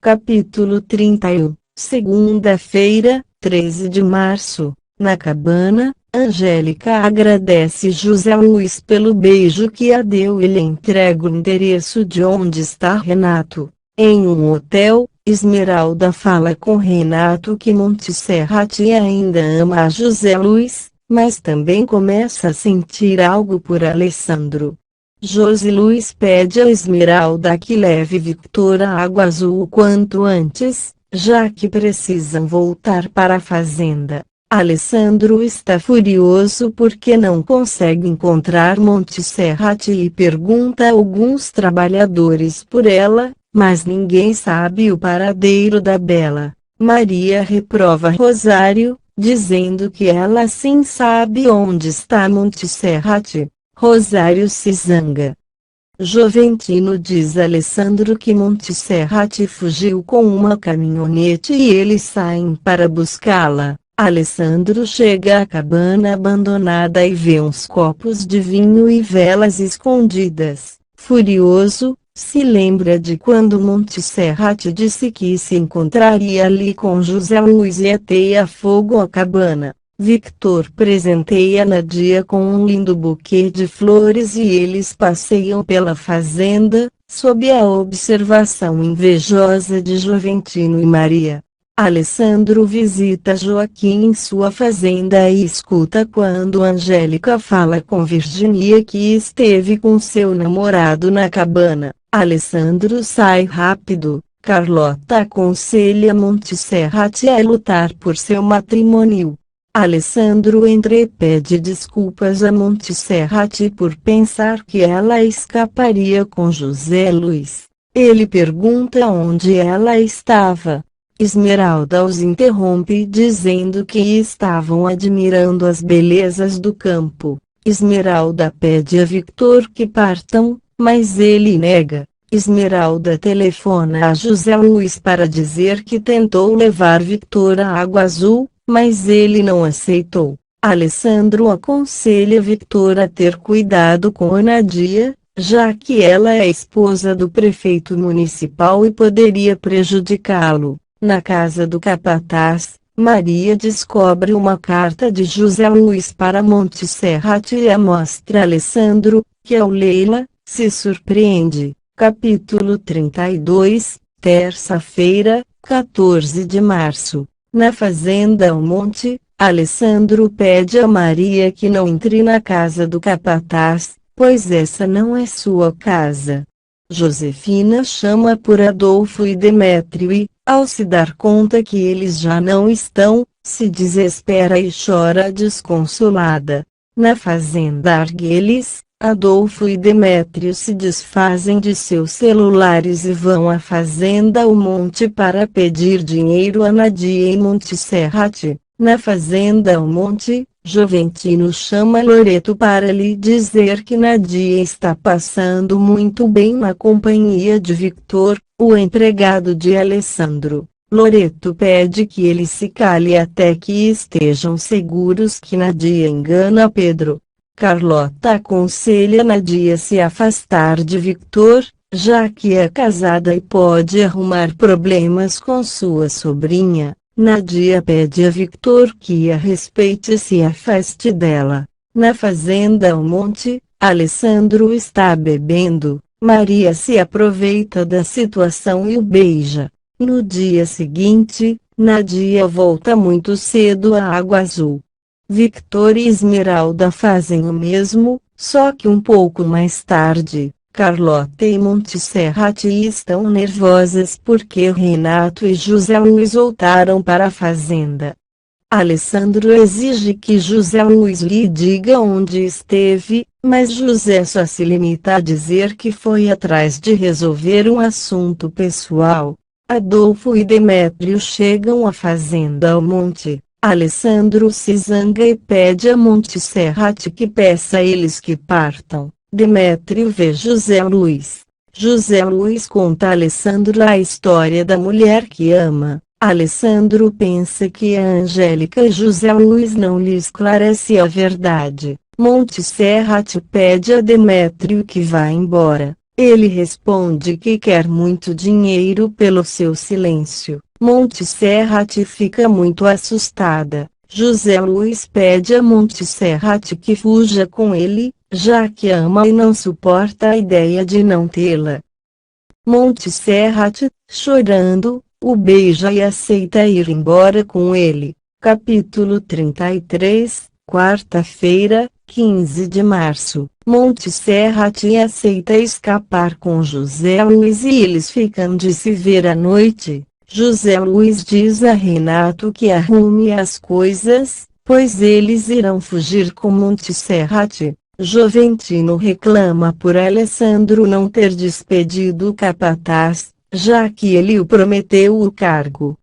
Capítulo 31. Segunda-feira, 13 de março. Na cabana, Angélica agradece José Luiz pelo beijo que a deu e lhe entrega o endereço de onde está Renato. Em um hotel, Esmeralda fala com Renato que Montserrat ainda ama a José Luiz, mas também começa a sentir algo por Alessandro. José Luiz pede a Esmeralda que leve Victor à Água Azul o quanto antes, já que precisam voltar para a fazenda. Alessandro está furioso porque não consegue encontrar Montserrat e pergunta a alguns trabalhadores por ela, mas ninguém sabe o paradeiro da bela. Maria reprova Rosário, dizendo que ela sim sabe onde está Montserrat. Rosário se zanga. Joventino diz a Alessandro que Montserrat fugiu com uma caminhonete e eles saem para buscá-la. Alessandro chega à cabana abandonada e vê uns copos de vinho e velas escondidas. Furioso, se lembra de quando Montserrat disse que se encontraria ali com José Luiz e ateia fogo à cabana. Victor presenteia Nadia com um lindo buquê de flores e eles passeiam pela fazenda, sob a observação invejosa de Joventino e Maria. Alessandro visita Joaquim em sua fazenda e escuta quando Angélica fala com Virginia que esteve com seu namorado na cabana. Alessandro sai rápido. Carlota aconselha Montserrat a lutar por seu matrimônio. Alessandro entra e pede desculpas a Montserrat por pensar que ela escaparia com José Luiz. Ele pergunta onde ela estava. Esmeralda os interrompe dizendo que estavam admirando as belezas do campo. Esmeralda pede a Victor que partam, mas ele nega. Esmeralda telefona a José Luiz para dizer que tentou levar Victor à Água Azul, mas ele não aceitou. Alessandro aconselha Victor a ter cuidado com a Nadia, já que ela é esposa do prefeito municipal e poderia prejudicá-lo. Na casa do capataz, Maria descobre uma carta de José Luiz para Montserrat e a mostra a Alessandro, que ao lê-la, se surpreende. Capítulo 32, terça-feira, 14 de março. Na fazenda ao monte, Alessandro pede a Maria que não entre na casa do capataz, pois essa não é sua casa. Josefina chama por Adolfo e Demétrio e, ao se dar conta que eles já não estão, se desespera e chora desconsolada. Na fazenda Argueles, Adolfo e Demétrio se desfazem de seus celulares e vão à fazenda ao monte para pedir dinheiro a Nadia e Montserrat. Na fazenda ao monte, Joventino chama Loreto para lhe dizer que Nadia está passando muito bem na companhia de Victor, o empregado de Alessandro. Loreto pede que ele se cale até que estejam seguros que Nadia engana Pedro. Carlota aconselha Nadia se afastar de Victor, já que é casada e pode arrumar problemas com sua sobrinha. Nadia pede a Victor que a respeite e se afaste dela. Na fazenda ao monte, Alessandro está bebendo. Maria se aproveita da situação e o beija. No dia seguinte, Nadia volta muito cedo à Água Azul. Victor e Esmeralda fazem o mesmo, só que um pouco mais tarde. Carlota e Montserrat estão nervosas porque Renato e José Luiz voltaram para a fazenda. Alessandro exige que José Luiz lhe diga onde esteve, mas José só se limita a dizer que foi atrás de resolver um assunto pessoal. Adolfo e Demétrio chegam à fazenda ao monte. Alessandro se zanga e pede a Montserrat que peça a eles que partam. Demétrio vê José Luiz. José Luiz conta a Alessandro a história da mulher que ama. Alessandro pensa que a Angélica e José Luiz não lhe esclarece a verdade. Montserrat pede a Demétrio que vá embora. Ele responde que quer muito dinheiro pelo seu silêncio. Montserrat fica muito assustada. José Luiz pede a Montserrat que fuja com ele, já que ama e não suporta a ideia de não tê-la. Montserrat, chorando, o beija e aceita ir embora com ele. Capítulo 33, quarta-feira, 15 de março. Montserrat aceita escapar com José Luiz e eles ficam de se ver à noite. José Luiz diz a Renato que arrume as coisas, pois eles irão fugir com Montserrat. Joventino reclama por Alessandro não ter despedido o capataz, já que ele o prometeu o cargo.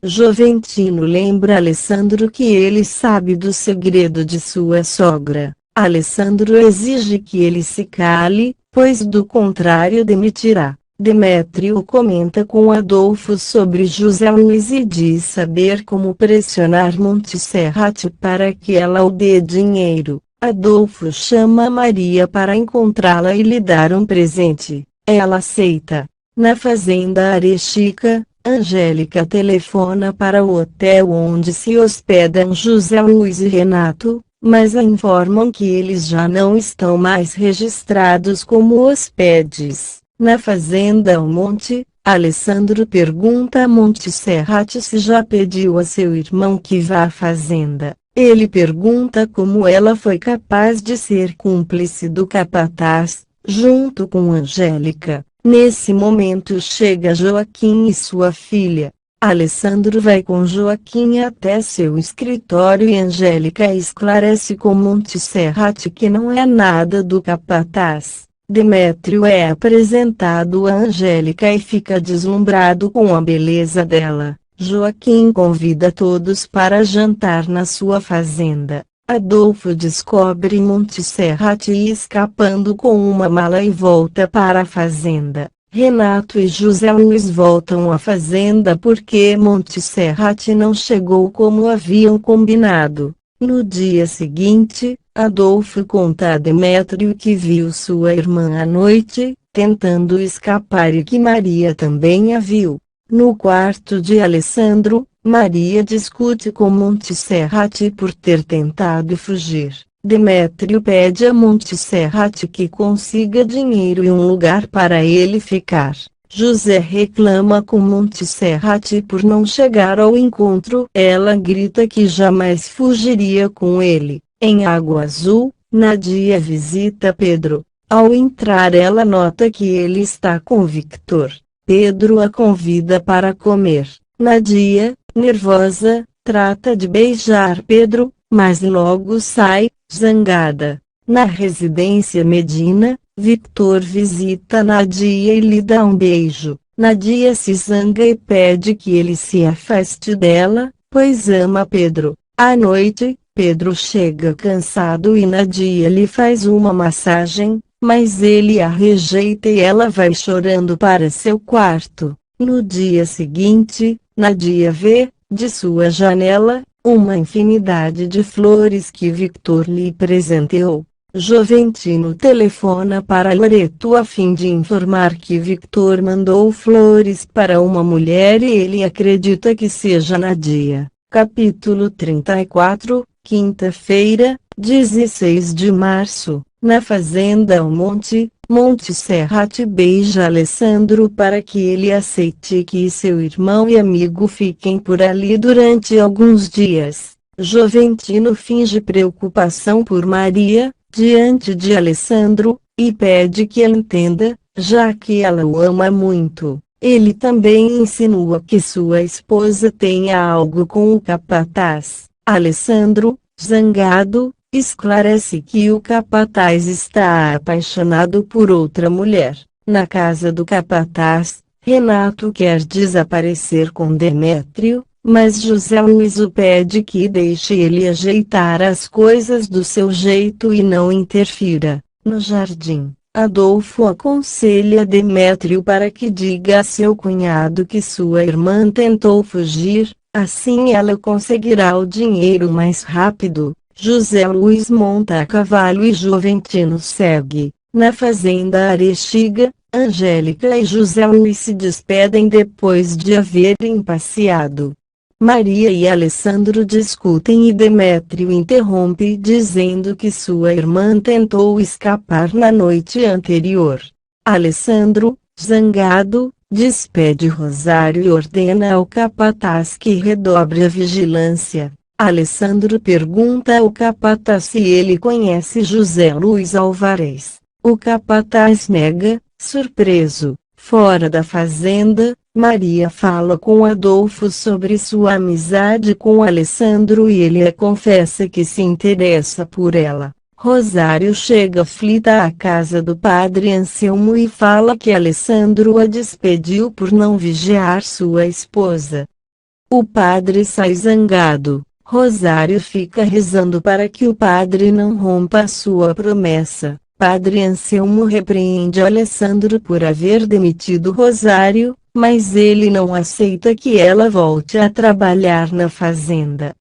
Joventino lembra Alessandro que ele sabe do segredo de sua sogra. Alessandro exige que ele se cale, pois do contrário demitirá. Demétrio comenta com Adolfo sobre José Luiz e diz saber como pressionar Montserrat para que ela o dê dinheiro. Adolfo chama Maria para encontrá-la e lhe dar um presente. Ela aceita. Na fazenda Arechica, Angélica telefona para o hotel onde se hospedam José Luiz e Renato, mas a informam que eles já não estão mais registrados como hóspedes. Na fazenda Almonte, Alessandro pergunta a Montserrat se já pediu a seu irmão que vá à fazenda. Ele pergunta como ela foi capaz de ser cúmplice do capataz, junto com Angélica. Nesse momento chega Joaquim e sua filha. Alessandro vai com Joaquim até seu escritório e Angélica esclarece com Montserrat que não é nada do capataz. Demétrio é apresentado a Angélica e fica deslumbrado com a beleza dela. Joaquim convida todos para jantar na sua fazenda. Adolfo descobre Montserrat escapando com uma mala e volta para a fazenda. Renato e José Luiz voltam à fazenda porque Montserrat não chegou como haviam combinado. No dia seguinte, Adolfo conta a Demétrio que viu sua irmã à noite, tentando escapar e que Maria também a viu. No quarto de Alessandro, Maria discute com Montserrat por ter tentado fugir. Demétrio pede a Montserrat que consiga dinheiro e um lugar para ele ficar. José reclama com Montserrat por não chegar ao encontro. Ela grita que jamais fugiria com ele. Em Água Azul, Nadia visita Pedro. Ao entrar ela nota que ele está com Victor. Pedro a convida para comer. Nadia, nervosa, trata de beijar Pedro, mas logo sai, zangada. Na residência Medina, Victor visita Nadia e lhe dá um beijo. Nadia se zanga e pede que ele se afaste dela, pois ama Pedro. À noite, Pedro chega cansado e Nadia lhe faz uma massagem, mas ele a rejeita e ela vai chorando para seu quarto. No dia seguinte, Nadia vê, de sua janela, uma infinidade de flores que Victor lhe presenteou. Joventino telefona para Loreto a fim de informar que Victor mandou flores para uma mulher e ele acredita que seja Nadia. Capítulo 34, quinta-feira, 16 de março. Na fazenda Almonte, Montserrat beija Alessandro para que ele aceite que seu irmão e amigo fiquem por ali durante alguns dias. Joventino finge preocupação por Maria, diante de Alessandro, e pede que ela entenda, já que ela o ama muito. Ele também insinua que sua esposa tenha algo com o capataz. Alessandro, zangado, esclarece que o capataz está apaixonado por outra mulher. Na casa do capataz, Renato quer desaparecer com Demétrio, mas José Luiz o pede que deixe ele ajeitar as coisas do seu jeito e não interfira. No jardim, Adolfo aconselha Demétrio para que diga a seu cunhado que sua irmã tentou fugir, assim ela conseguirá o dinheiro mais rápido. José Luiz monta a cavalo e Joventino segue. Na fazenda Arechiga, Angélica e José Luiz se despedem depois de haverem passeado. Maria e Alessandro discutem e Demétrio interrompe dizendo que sua irmã tentou escapar na noite anterior. Alessandro, zangado, despede Rosário e ordena ao capataz que redobre a vigilância. Alessandro pergunta ao capataz se ele conhece José Luiz Alvarez. O capataz nega, surpreso. Fora da fazenda, Maria fala com Adolfo sobre sua amizade com Alessandro e ele a confessa que se interessa por ela. Rosário chega aflita à casa do padre Anselmo e fala que Alessandro a despediu por não vigiar sua esposa. O padre sai zangado. Rosário fica rezando para que o padre não rompa a sua promessa. Padre Anselmo repreende Alessandro por haver demitido Rosário, mas ele não aceita que ela volte a trabalhar na fazenda.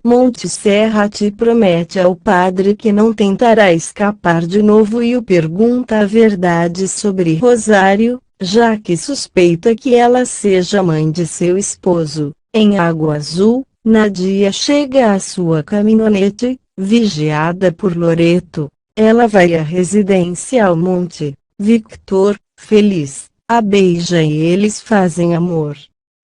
Monte Serrati promete ao padre que não tentará escapar de novo e o pergunta a verdade sobre Rosário, já que suspeita que ela seja mãe de seu esposo. Em Água Azul, Nadia chega à sua caminhonete, vigiada por Loreto. Ela vai à residência Almonte. Victor, feliz, a beija e eles fazem amor.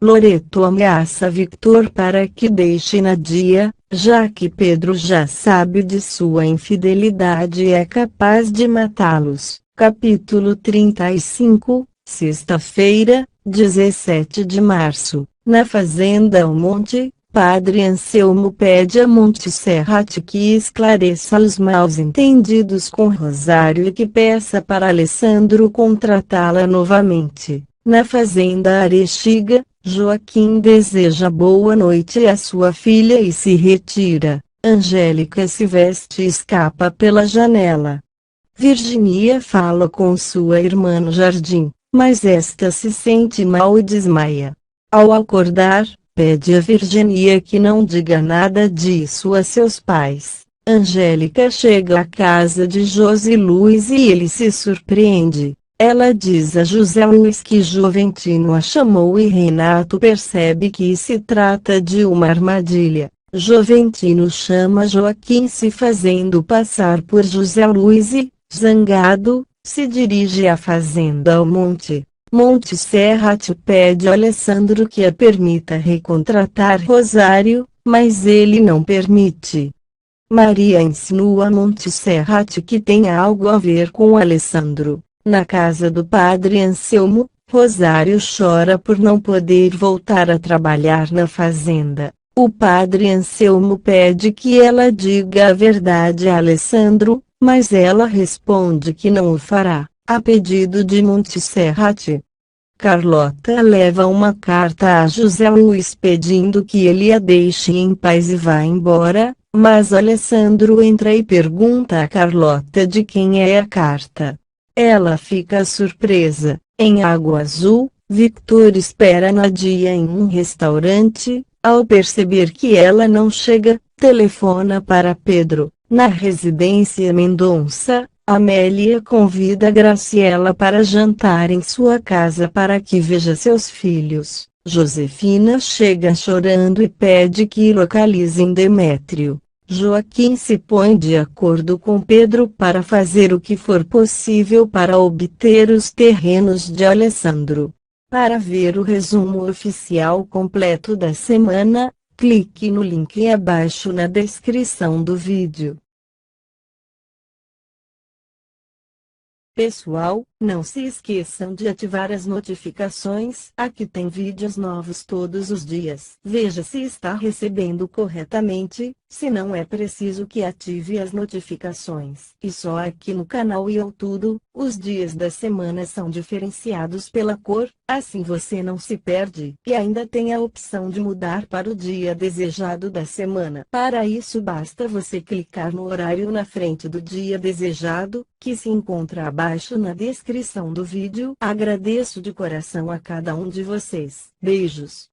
Loreto ameaça Victor para que deixe Nadia, já que Pedro já sabe de sua infidelidade e é capaz de matá-los. Capítulo 35, sexta-feira, 17 de março. Na fazenda Almonte, Padre Anselmo pede a Monte Serrati que esclareça os mal-entendidos com Rosário e que peça para Alessandro contratá-la novamente. Na fazenda Arechiga, Joaquim deseja boa noite à sua filha e se retira. Angélica se veste e escapa pela janela. Virginia fala com sua irmã no jardim, mas esta se sente mal e desmaia. Ao acordar, pede a Virginia que não diga nada disso a seus pais. Angélica chega à casa de José Luiz e ele se surpreende. Ela diz a José Luiz que Joventino a chamou e Renato percebe que se trata de uma armadilha. Joventino chama Joaquim se fazendo passar por José Luiz e, zangado, se dirige à fazenda Almonte. Monte Serrati pede a Alessandro que a permita recontratar Rosário, mas ele não permite. Maria insinua a Monte Serrati que tem algo a ver com Alessandro. Na casa do padre Anselmo, Rosário chora por não poder voltar a trabalhar na fazenda. O padre Anselmo pede que ela diga a verdade a Alessandro, mas ela responde que não o fará, a pedido de Monte Serrati. Carlota leva uma carta a José Luiz pedindo que ele a deixe em paz e vá embora, mas Alessandro entra e pergunta a Carlota de quem é a carta. Ela fica surpresa. Em Água Azul, Victor espera Nadia em um restaurante. Ao perceber que ela não chega, telefona para Pedro. Na residência Mendonça, Amélia convida Graciela para jantar em sua casa para que veja seus filhos. Josefina chega chorando e pede que localizem Demétrio. Joaquim se põe de acordo com Pedro para fazer o que for possível para obter os terrenos de Alessandro. Para ver o resumo oficial completo da semana, clique no link abaixo na descrição do vídeo. Pessoal, não se esqueçam de ativar as notificações. Aqui tem vídeos novos todos os dias. Veja se está recebendo corretamente, se não é preciso que ative as notificações. E só aqui no canal YouTube, os dias da semana são diferenciados pela cor, assim você não se perde. E ainda tem a opção de mudar para o dia desejado da semana. Para isso basta você clicar no horário na frente do dia desejado, que se encontra abaixo na descrição do vídeo. Agradeço de coração a cada um de vocês. Beijos.